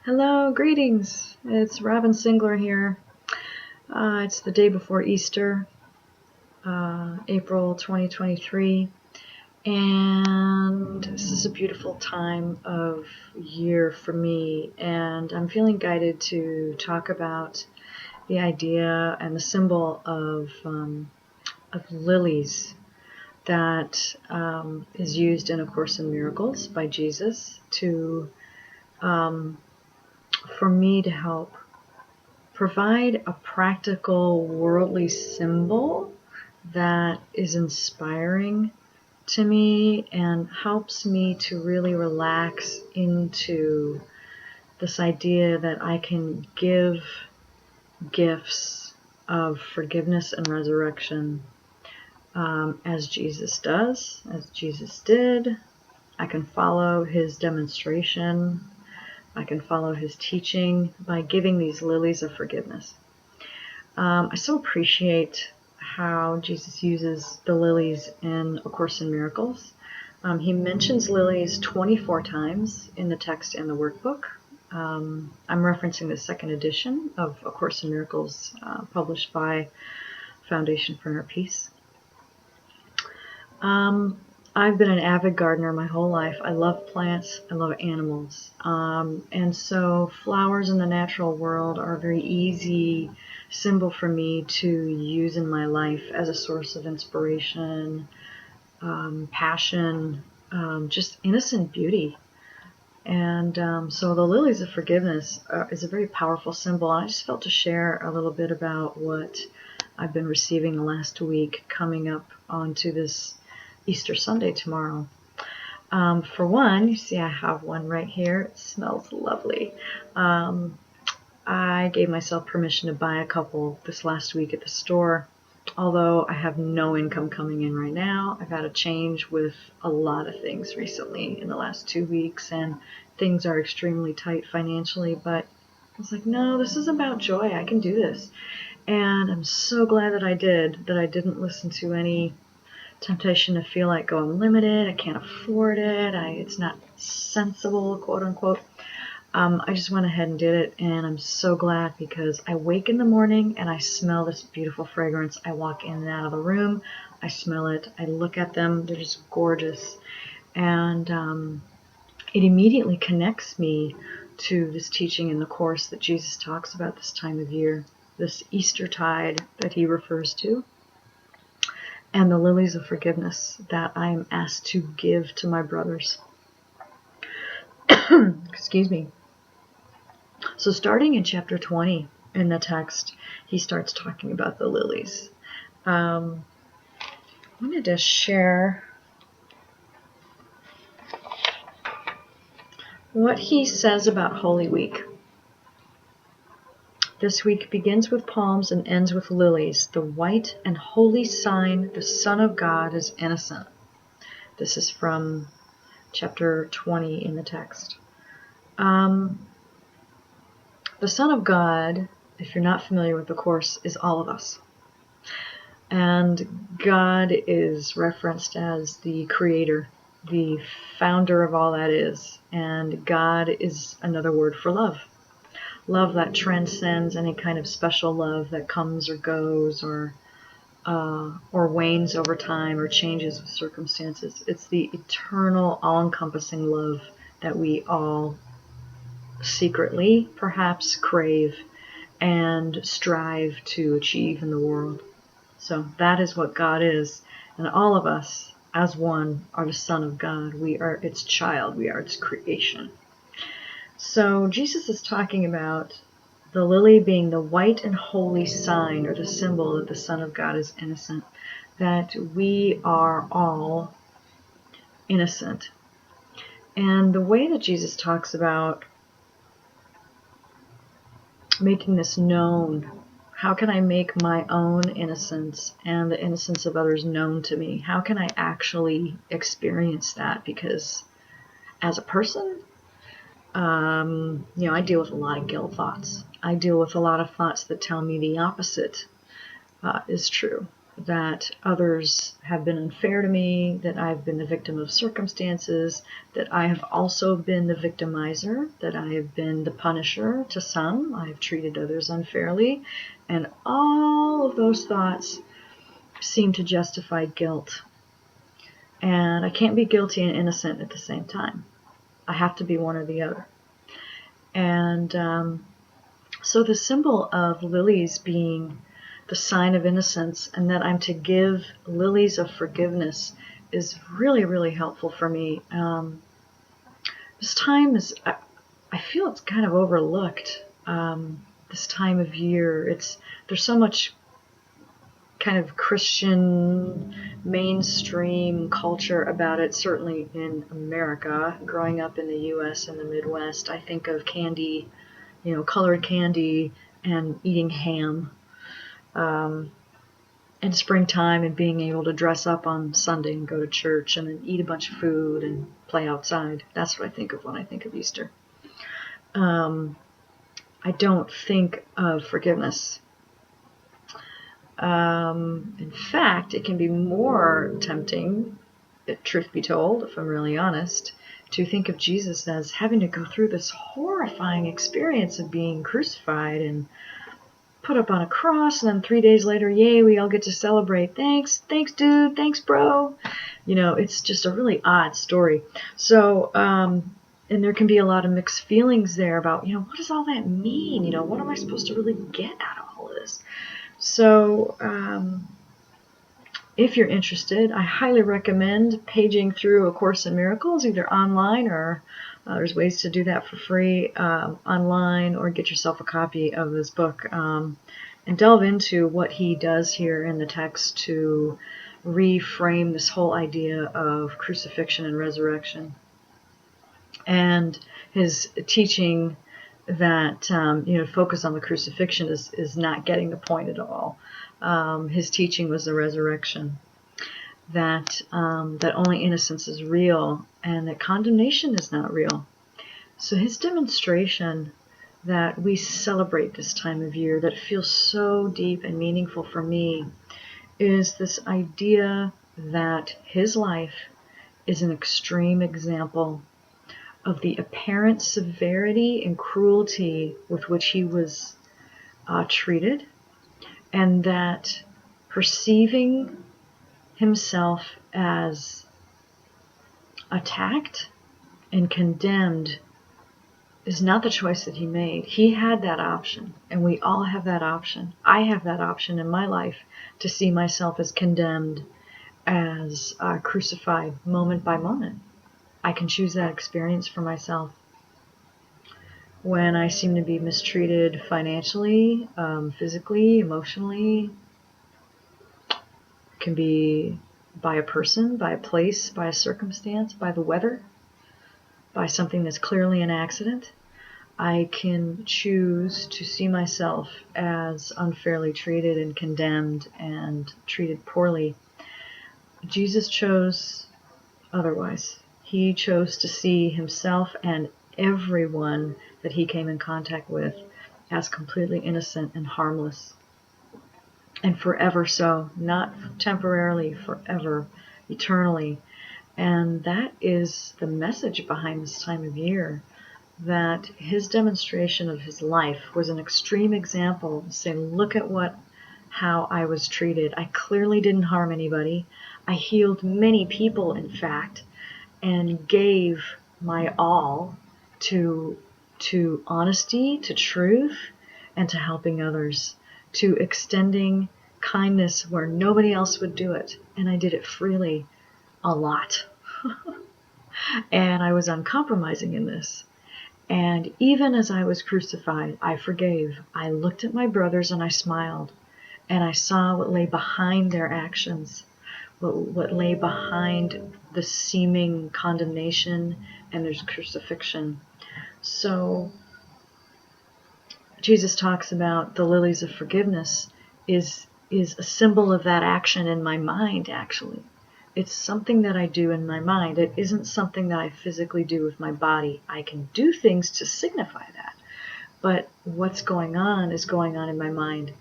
Hello, greetings. It's Robin Singler here. It's the day before Easter, April 2023, and this is a beautiful time of year for me, and I'm feeling guided to talk about the idea and the symbol of lilies that is used in A Course in Miracles by Jesus for me to help provide a practical worldly symbol that is inspiring to me and helps me to really relax into this idea that I can give gifts of forgiveness and resurrection as Jesus does, as Jesus did. I can follow his demonstration. I can follow his teaching by giving these lilies of forgiveness. I so appreciate how Jesus uses the lilies in A Course in Miracles. He mentions lilies 24 times in the text and the workbook. I'm referencing the second edition of A Course in Miracles, published by Foundation for Inner Peace. I've been an avid gardener my whole life. I love plants. I love animals. And so flowers in the natural world are a very easy symbol for me to use in my life as a source of inspiration, passion, just innocent beauty. And so the lilies of forgiveness is a very powerful symbol. I just felt to share a little bit about what I've been receiving the last week coming up onto this Easter Sunday tomorrow. For one, you see I have one right here. It smells lovely. I gave myself permission to buy a couple this last week at the store, although I have no income coming in right now. I've had a change with a lot of things recently in the last 2 weeks, and things are extremely tight financially, but I was like, no, this is about joy. I can do this. And I'm so glad that I did, that I didn't listen to any temptation to feel like, oh, I'm limited, I can't afford it, it's not sensible, quote unquote. I just went ahead and did it, and I'm so glad because I wake in the morning and I smell this beautiful fragrance. I walk in and out of the room, I smell it, I look at them, they're just gorgeous, and it immediately connects me to this teaching in the Course that Jesus talks about this time of year, this Eastertide that he refers to, and the lilies of forgiveness that I am asked to give to my brothers. Excuse me. So starting in chapter 20 in the text, he starts talking about the lilies. I wanted to share what he says about Holy Week. This week begins with palms and ends with lilies, the white and holy sign the Son of God is innocent. This is from chapter 20 in the text. The Son of God, if you're not familiar with the Course, is all of us. And God is referenced as the creator, the founder of all that is. And God is another word for love. Love that transcends any kind of special love that comes or goes or wanes over time or changes with circumstances. It's the eternal, all-encompassing love that we all secretly perhaps crave and strive to achieve in the world. So that is what God is, and all of us as one are the Son of God. We are its child, we are its creation. So Jesus is talking about the lily being the white and holy sign or the symbol that the Son of God is innocent, that we are all innocent. And the way that Jesus talks about making this known, how can I make my own innocence and the innocence of others known to me? How can I actually experience that? Because as a person, I deal with a lot of guilt thoughts. I deal with a lot of thoughts that tell me the opposite is true. that others have been unfair to me, that I've been the victim of circumstances, that I have also been the victimizer, that I have been the punisher to some, I have treated others unfairly, and all of those thoughts seem to justify guilt. And I can't be guilty and innocent at the same time. I have to be one or the other. And so the symbol of lilies being the sign of innocence, and that I'm to give lilies of forgiveness, is really, really helpful for me. This time is, I feel it's kind of overlooked. This time of year, there's so much kind of Christian mainstream culture about it, certainly in America. Growing up in the U.S. and the Midwest, I think of candy, colored candy, and eating ham. In springtime, and being able to dress up on Sunday and go to church and then eat a bunch of food and play outside. That's what I think of when I think of Easter. I don't think of forgiveness. In fact, it can be more tempting, truth be told, if I'm really honest, to think of Jesus as having to go through this horrifying experience of being crucified and put up on a cross, and then 3 days later, yay, we all get to celebrate. Thanks dude, thanks bro. It's just a really odd story. So, and there can be a lot of mixed feelings there about, what does all that mean? What am I supposed to really get out of all of this? So, if you're interested, I highly recommend paging through A Course in Miracles, either online or there's ways to do that for free online, or get yourself a copy of this book and delve into what he does here in the text to reframe this whole idea of crucifixion and resurrection. And his teaching that focus on the crucifixion is not getting the point at all. His teaching was the resurrection, that only innocence is real, and that condemnation is not real. So his demonstration that we celebrate this time of year, that feels so deep and meaningful for me, is this idea that his life is an extreme example of the apparent severity and cruelty with which he was treated, and that perceiving himself as attacked and condemned is not the choice that he made. He had that option, and we all have that option. I have that option in my life to see myself as condemned, as crucified moment by moment. I can choose that experience for myself. When I seem to be mistreated financially, physically, emotionally, it can be by a person, by a place, by a circumstance, by the weather, by something that's clearly an accident, I can choose to see myself as unfairly treated and condemned and treated poorly. Jesus chose otherwise. He chose to see himself and everyone that he came in contact with as completely innocent and harmless. And forever so, not temporarily, forever, eternally. And that is the message behind this time of year, that his demonstration of his life was an extreme example, saying, look at how I was treated. I clearly didn't harm anybody. I healed many people, in fact, and gave my all to honesty, to truth, and to helping others, to extending kindness where nobody else would do it. And I did it freely, a lot. And I was uncompromising in this. And even as I was crucified, I forgave. I looked at my brothers and I smiled. And I saw what lay behind their actions, what lay behind the seeming condemnation and there's crucifixion. So Jesus talks about the lilies of forgiveness is a symbol of that action in my mind, actually. It's something that I do in my mind. It isn't something that I physically do with my body. I can do things to signify that. But what's going on is going on in my mind.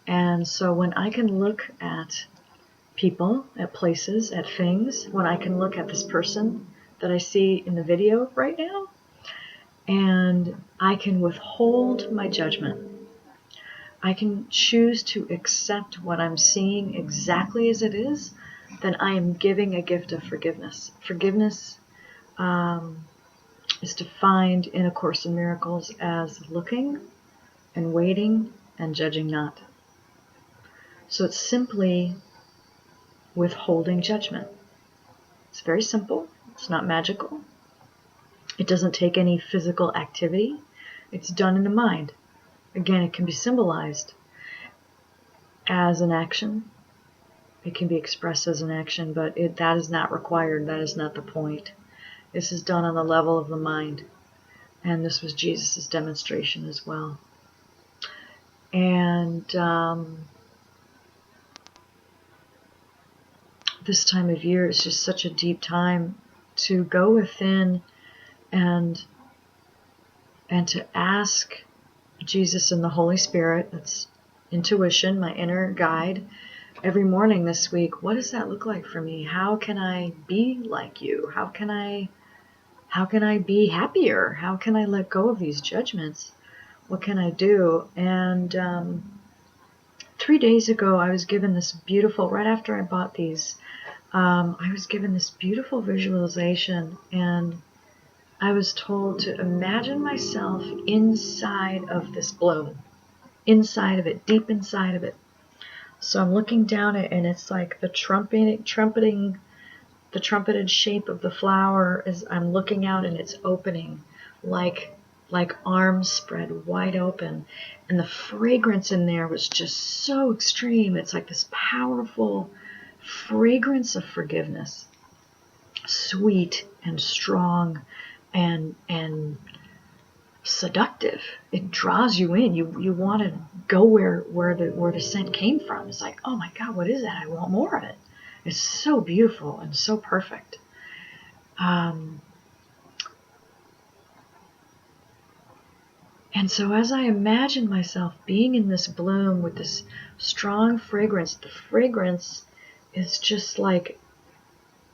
And so when I can look at people, at places, at things, when I can look at this person that I see in the video right now, and I can withhold my judgment. I can choose to accept what I'm seeing exactly as it is, then I am giving a gift of forgiveness. Forgiveness is defined in A Course in Miracles as looking and waiting and judging not. So it's simply withholding judgment. It's very simple. It's not magical. It doesn't take any physical activity. It's done in the mind. Again, it can be symbolized as an action. It can be expressed as an action, but that is not required. That is not the point. This is done on the level of the mind. And this was Jesus' demonstration as well. And this time of year is just such a deep time to go within and to ask Jesus and the Holy Spirit, that's intuition, my inner guide, every morning this week, what does that look like for me? How can I be like you? How can I be happier? How can I let go of these judgments? What can I do? And 3 days ago, I was given this beautiful, right after I bought these, I was given this beautiful visualization, and I was told to imagine myself inside of this bloom, inside of it, deep inside of it. So I'm looking down it, and it's like the trumpeted shape of the flower as I'm looking out, and it's opening like arms spread wide open. And the fragrance in there was just so extreme. It's like this powerful fragrance of forgiveness, sweet and strong and seductive. It draws you in. You want to go where the scent came from. It's like, oh my God, what is that? I want more of it. It's so beautiful and so perfect. And so as I imagine myself being in this bloom with this strong fragrance, the fragrance is just like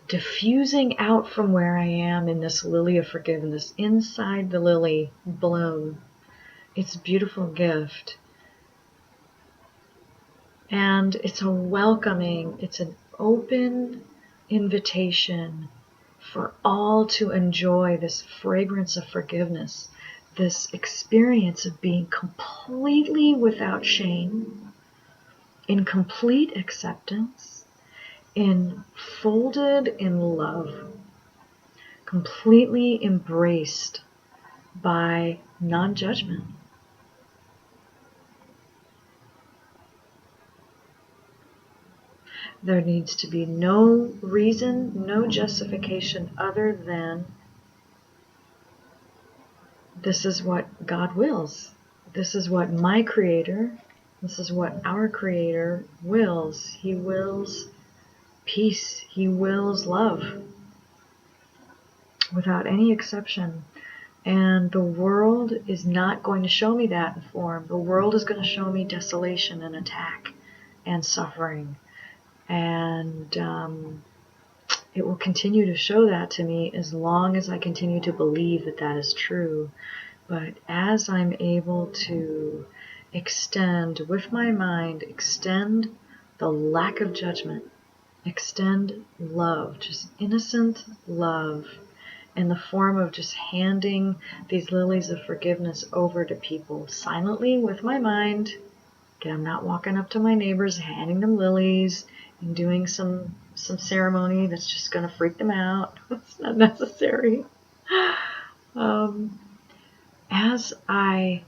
diffusing out from where I am in this lily of forgiveness, inside the lily bloom. It's a beautiful gift. And it's a welcoming, it's an open invitation for all to enjoy this fragrance of forgiveness, this experience of being completely without shame, in complete acceptance, enfolded in love, completely embraced by non-judgment. There needs to be no reason, no justification other than this is what God wills. This is what my Creator, this is what our Creator wills. He wills peace. He wills love without any exception. And the world is not going to show me that in form. The world is going to show me desolation and attack and suffering. And it will continue to show that to me as long as I continue to believe that that is true. But as I'm able to extend with my mind, extend the lack of judgment, extend love, just innocent love, in the form of just handing these lilies of forgiveness over to people silently with my mind. Again, I'm not walking up to my neighbors, handing them lilies, and doing some ceremony that's just going to freak them out. It's not necessary. As I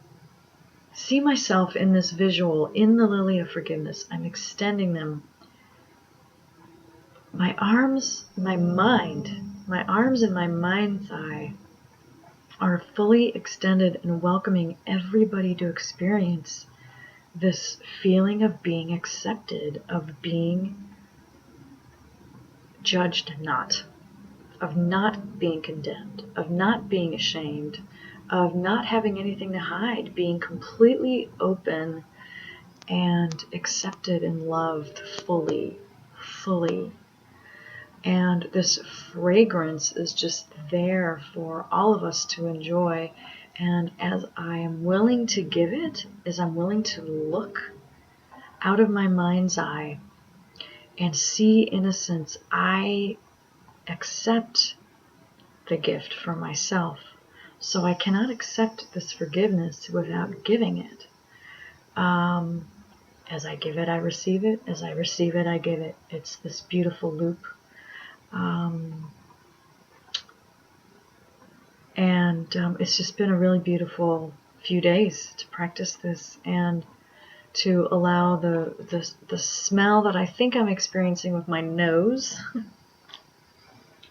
see myself in this visual, in the lily of forgiveness, I'm extending them. My arms, my arms and my mind's eye are fully extended and welcoming everybody to experience this feeling of being accepted, of being judged not, of not being condemned, of not being ashamed, of not having anything to hide, being completely open and accepted and loved fully, fully. And this fragrance is just there for all of us to enjoy. And as I am willing to give it, as I'm willing to look out of my mind's eye and see innocence, I accept the gift for myself. So I cannot accept this forgiveness without giving it. As I give it, I receive it. As I receive it, I give it. It's this beautiful loop. It's just been a really beautiful few days to practice this and to allow the smell that I think I'm experiencing with my nose,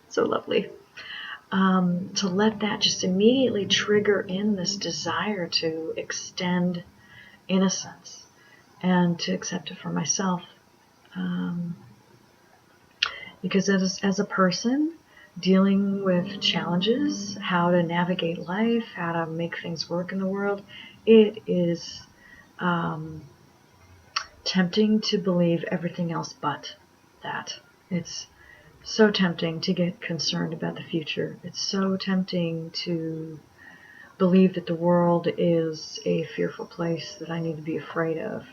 so lovely, to let that just immediately trigger in this desire to extend innocence and to accept it for myself. Because as a person dealing with challenges, how to navigate life, how to make things work in the world, it is tempting to believe everything else but that. It's so tempting to get concerned about the future. It's so tempting to believe that the world is a fearful place that I need to be afraid of,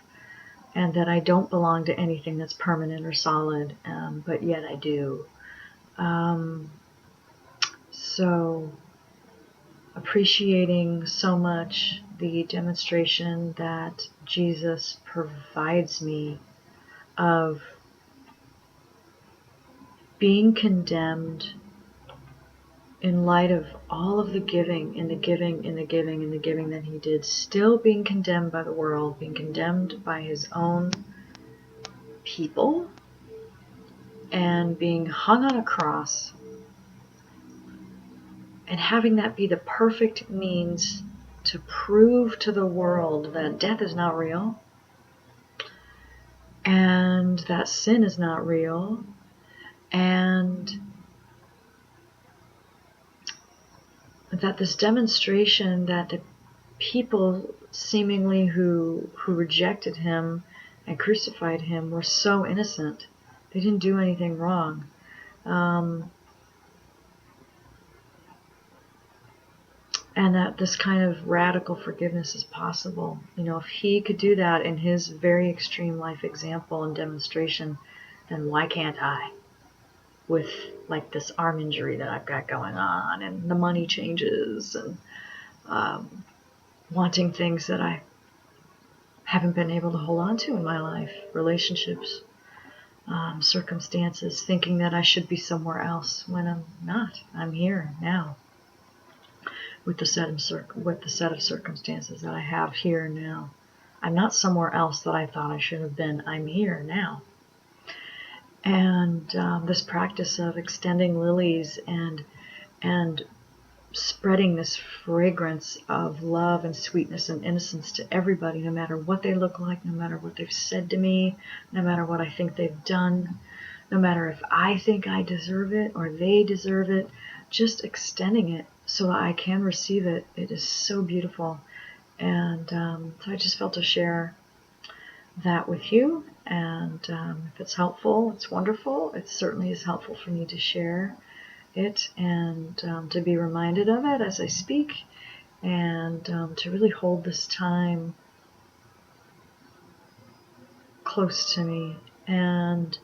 and that I don't belong to anything that's permanent or solid, but yet I do. So appreciating so much the demonstration that Jesus provides me of being condemned in light of all of the giving and the giving and the giving and the giving that he did, still being condemned by the world, being condemned by his own people, and being hung on a cross, and having that be the perfect means to prove to the world that death is not real, and that sin is not real, and that this demonstration that the people seemingly who rejected him and crucified him were so innocent. They didn't do anything wrong. And that this kind of radical forgiveness is possible. You know, if he could do that in his very extreme life example and demonstration, then why can't I? With like this arm injury that I've got going on, and the money changes, and wanting things that I haven't been able to hold on to in my life, relationships, circumstances, thinking that I should be somewhere else when I'm not. I'm here now with the set of circumstances that I have here now. I'm not somewhere else that I thought I should have been. I'm here now. And this practice of extending lilies and spreading this fragrance of love and sweetness and innocence to everybody, no matter what they look like, no matter what they've said to me, no matter what I think they've done, no matter if I think I deserve it or they deserve it, just extending it so that I can receive it. It is so beautiful. And so I just felt to share that with you. And if it's helpful, it's wonderful. It certainly is helpful for me to share it and to be reminded of it as I speak, and to really hold this time close to me and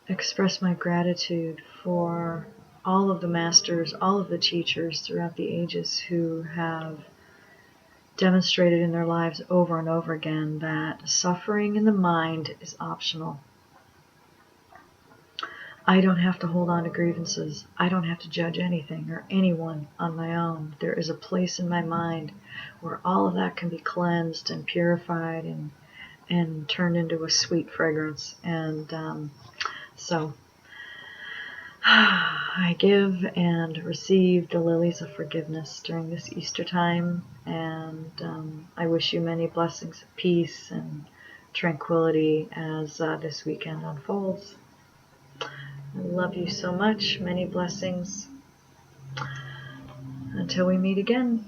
express my gratitude for all of the masters, all of the teachers throughout the ages who have demonstrated in their lives over and over again that suffering in the mind is optional. I don't have to hold on to grievances. I don't have to judge anything or anyone on my own. There is a place in my mind where all of that can be cleansed and purified and turned into a sweet fragrance. And so I give and receive the lilies of forgiveness during this Easter time, and I wish you many blessings of peace and tranquility as this weekend unfolds. I love you so much. Many blessings. Until we meet again.